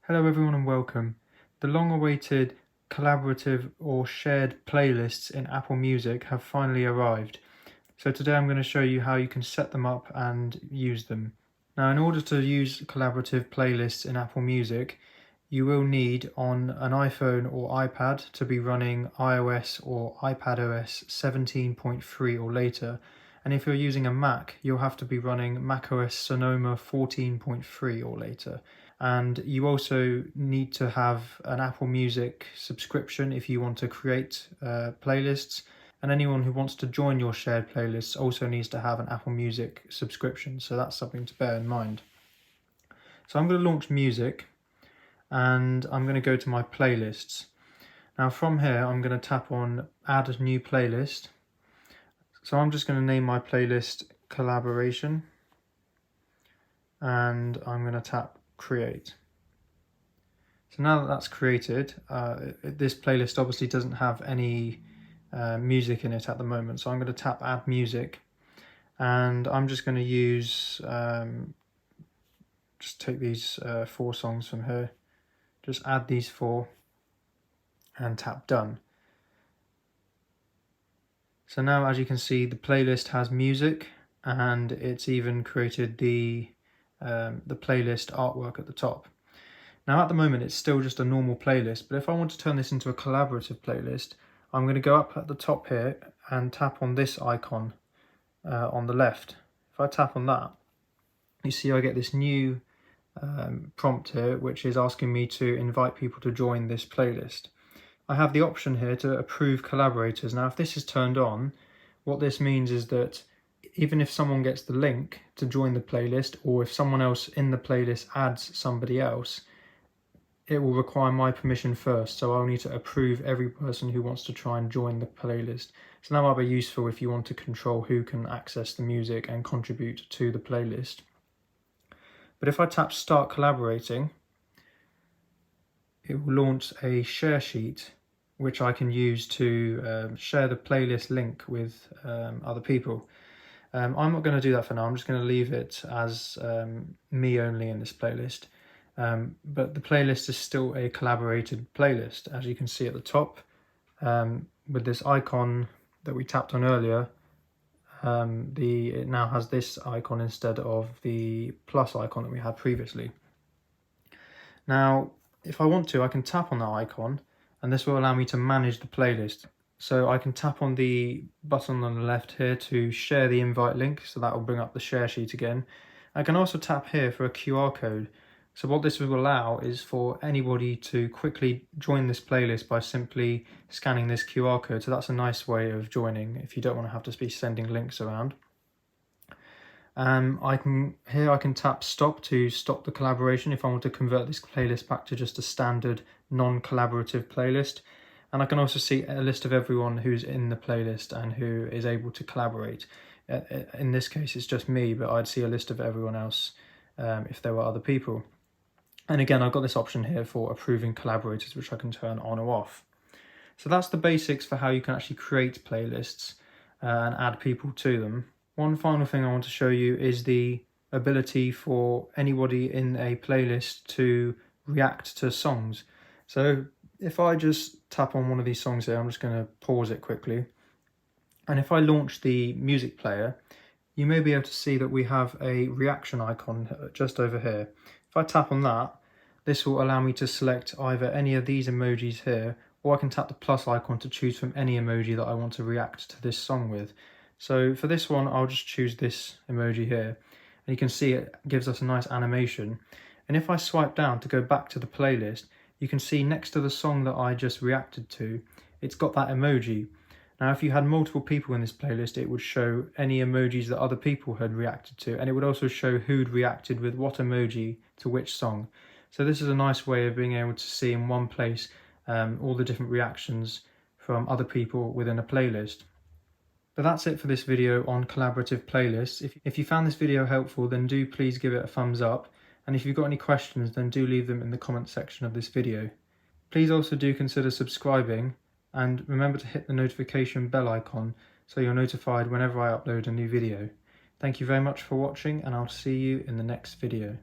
Hello everyone and welcome. The long-awaited collaborative or shared playlists in Apple Music have finally arrived. So today I'm going to show you how you can set them up and use them. Now, in order to use collaborative playlists in Apple Music, you will need on an iPhone or iPad to be running iOS or iPadOS 17.3 or later. And if you're using a Mac, you'll have to be running macOS Sonoma 14.3 or later. And you also need to have an Apple Music subscription if you want to create playlists. And anyone who wants to join your shared playlists also needs to have an Apple Music subscription. So that's something to bear in mind. So I'm going to launch music and I'm going to go to my playlists. Now from here, I'm going to tap on add a new playlist. So I'm just going to name my playlist collaboration and I'm going to tap create. So now that that's created, this playlist obviously doesn't have any music in it at the moment, so I'm going to tap add music and I'm just going to use just take these 4 songs from here, just add these 4 and tap done. So now, as you can see, the playlist has music and it's even created the playlist artwork at the top. Now at the moment it's still just a normal playlist, but if I want to turn this into a collaborative playlist, I'm going to go up at the top here and tap on this icon on the left. If I tap on that, you see I get this new prompt here which is asking me to invite people to join this playlist. I have the option here to approve collaborators. Now if this is turned on, what this means is that even if someone gets the link to join the playlist, or if someone else in the playlist adds somebody else, it will require my permission first, so I'll need to approve every person who wants to try and join the playlist. So that might be useful if you want to control who can access the music and contribute to the playlist. But if I tap start collaborating, it will launch a share sheet which I can use to share the playlist link with other people. I'm not going to do that for now. I'm just going to leave it as me only in this playlist. But the playlist is still a collaborated playlist, as you can see at the top, with this icon that we tapped on earlier. It now has this icon instead of the plus icon that we had previously. Now, if I want to, I can tap on that icon, and this will allow me to manage the playlist. So I can tap on the button on the left here to share the invite link, so that will bring up the share sheet again. I can also tap here for a QR code. So what this will allow is for anybody to quickly join this playlist by simply scanning this QR code. So that's a nice way of joining if you don't want to have to be sending links around. I can tap stop to stop the collaboration if I want to convert this playlist back to just a standard non-collaborative playlist. And I can also see a list of everyone who's in the playlist and who is able to collaborate. In this case, it's just me, but I'd see a list of everyone else if there were other people. And again, I've got this option here for approving collaborators, which I can turn on or off. So that's the basics for how you can actually create playlists and add people to them. One final thing I want to show you is the ability for anybody in a playlist to react to songs. So if I just tap on one of these songs here, I'm just going to pause it quickly. And if I launch the music player, you may be able to see that we have a reaction icon just over here. If I tap on that, this will allow me to select either any of these emojis here, or I can tap the plus icon to choose from any emoji that I want to react to this song with. So for this one, I'll just choose this emoji here. And you can see it gives us a nice animation. And if I swipe down to go back to the playlist, you can see next to the song that I just reacted to, it's got that emoji. Now, if you had multiple people in this playlist, it would show any emojis that other people had reacted to, and it would also show who'd reacted with what emoji to which song. So this is a nice way of being able to see in one place all the different reactions from other people within a playlist. But that's it for this video on collaborative playlists. If you found this video helpful, then do please give it a thumbs up. And if you've got any questions, then do leave them in the comment section of this video. Please also do consider subscribing, and remember to hit the notification bell icon so you're notified whenever I upload a new video. Thank you very much for watching, and I'll see you in the next video.